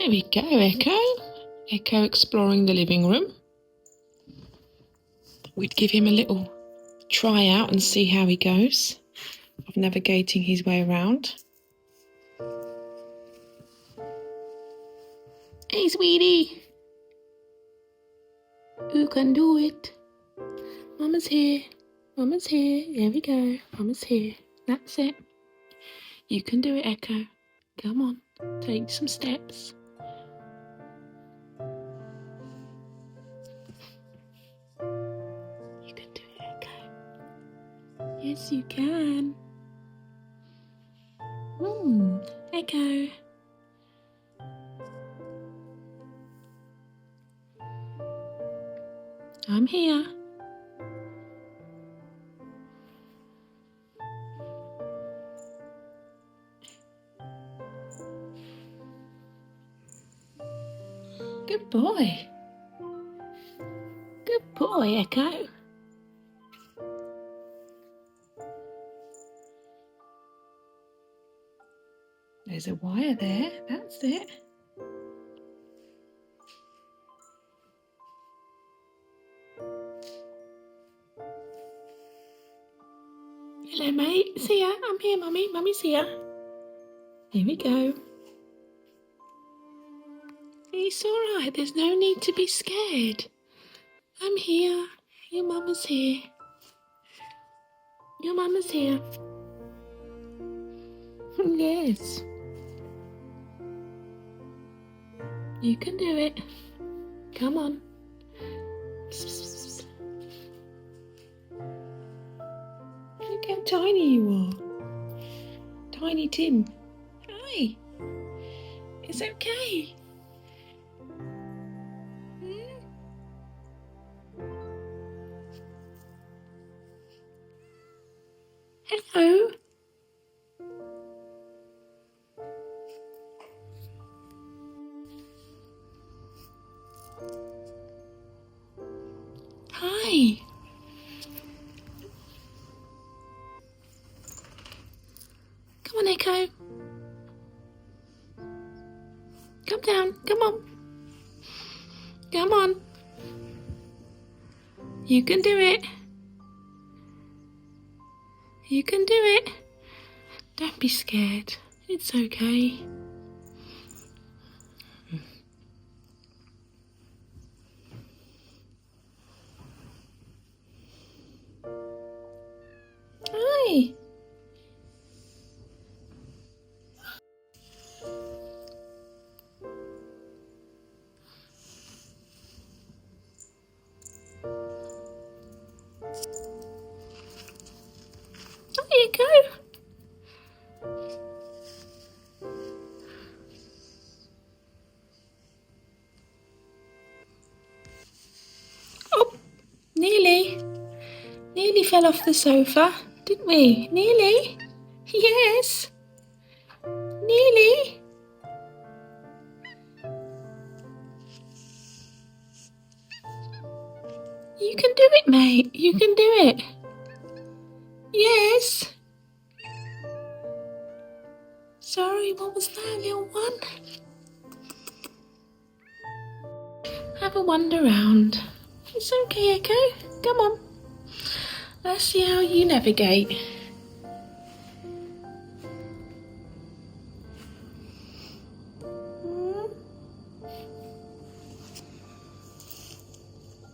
There we go, Echo. Echo exploring the living room. We'd give him a little try out and see how he goes of navigating his way around. Hey, sweetie. You can do it. Mama's here. Mama's here. There we go. Mama's here. That's it. You can do it, Echo. Come on. Take some steps. You can do it, Echo. Yes, you can. Echo. I'm here. Good boy. Good boy, Echo. There's a wire there. That's it. Hello, mate. See ya. I'm here, Mummy. Mummy's here. Here we go. It's all right. There's no need to be scared. I'm here. Your mama's here. Your mama's here. Yes. You can do it. Come on. Look how tiny you are. Tiny Tim. Hi. It's okay. Hello. Hi. Come on, Echo. Come down. Come on. Come on. You can do it. You can do it. Don't be scared. It's okay. Hi. There you go. Oh, nearly fell off the sofa, didn't we? Nearly. Yes. Nearly. You can do it, mate. You can do it. Yes. Sorry, what was that, little one? Have a wander round. It's okay, Echo. Come on. Let's see how you navigate.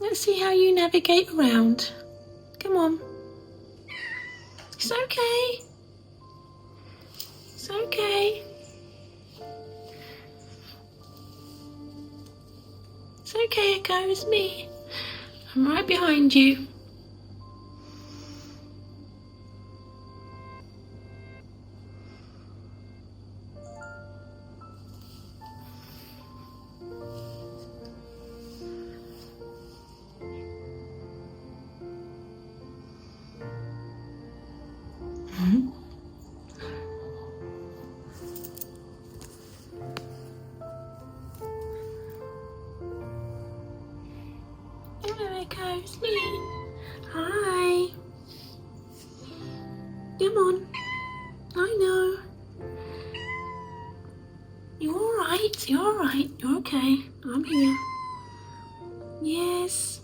Let's see how you navigate around. Come on. It's okay. It's okay. It's okay, Echo. It's me. I'm right behind you. Hello, Echo. It's me. Hi. Come on. I know. You all right? You're alright, you're okay. I'm here. Yes.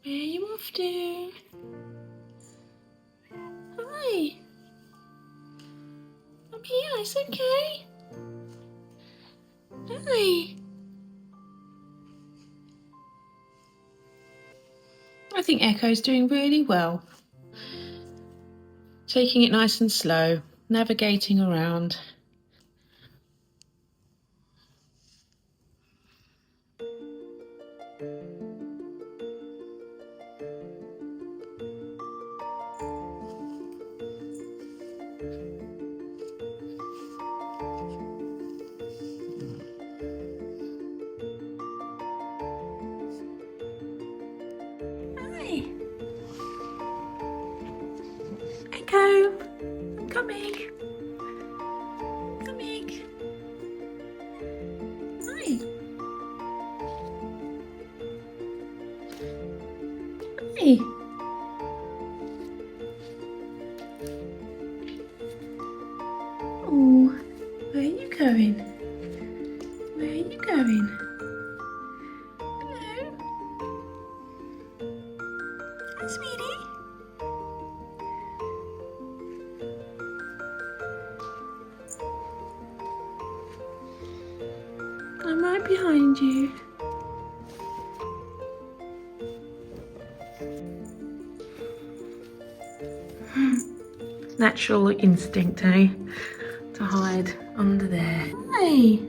Where are you off to? Hi. I'm here, it's okay. Hi. I think Echo's doing really well. Taking it nice and slow, navigating around. Hi. Echo, I'm coming. Coming. Hi. Hi. Oh, where are you going? Where are you going? Hello. Hi, sweetie. I'm right behind you. Natural instinct, eh? To hide under there. Hey!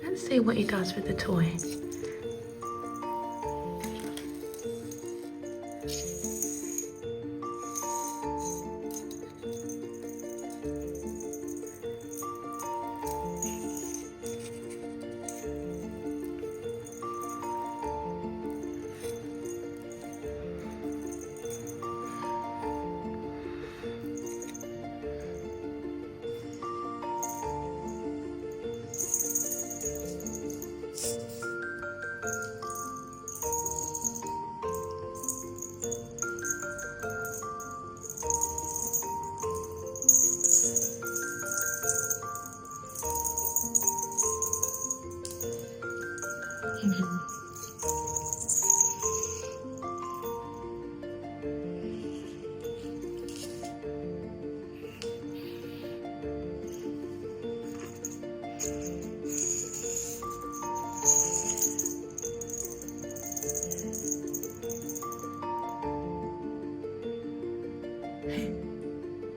Let's see what he does with the toy.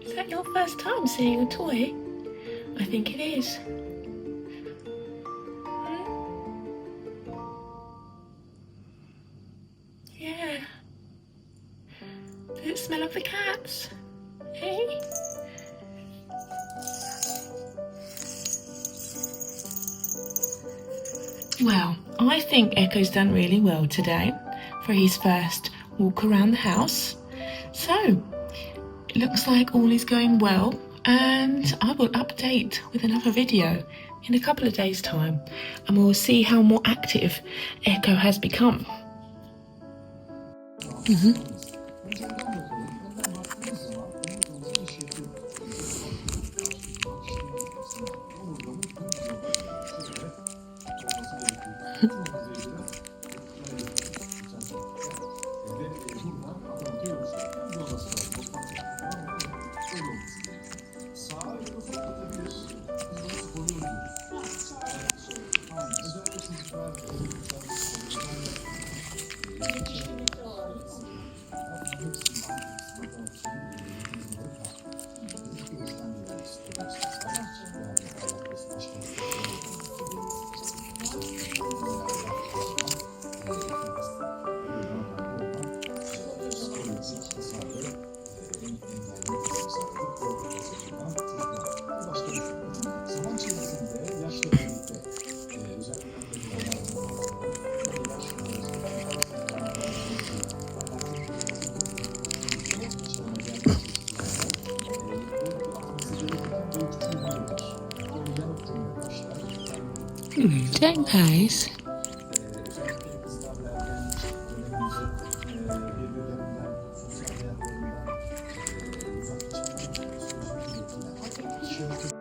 Is that your first time seeing a toy? I think it is. Yeah. Does it smell of the cats? Hey? Well, I think Echo's done really well today for his first walk around the house. So, it looks like all is going well, and I will update with another video in a couple of days' time, and we'll see how more active Echo has become. Jack pies. Özellikle kızlarla ergenlik döneminde birbirlerinden sosyal hayatlarından uzak çıkma süreci iletilen tişörtü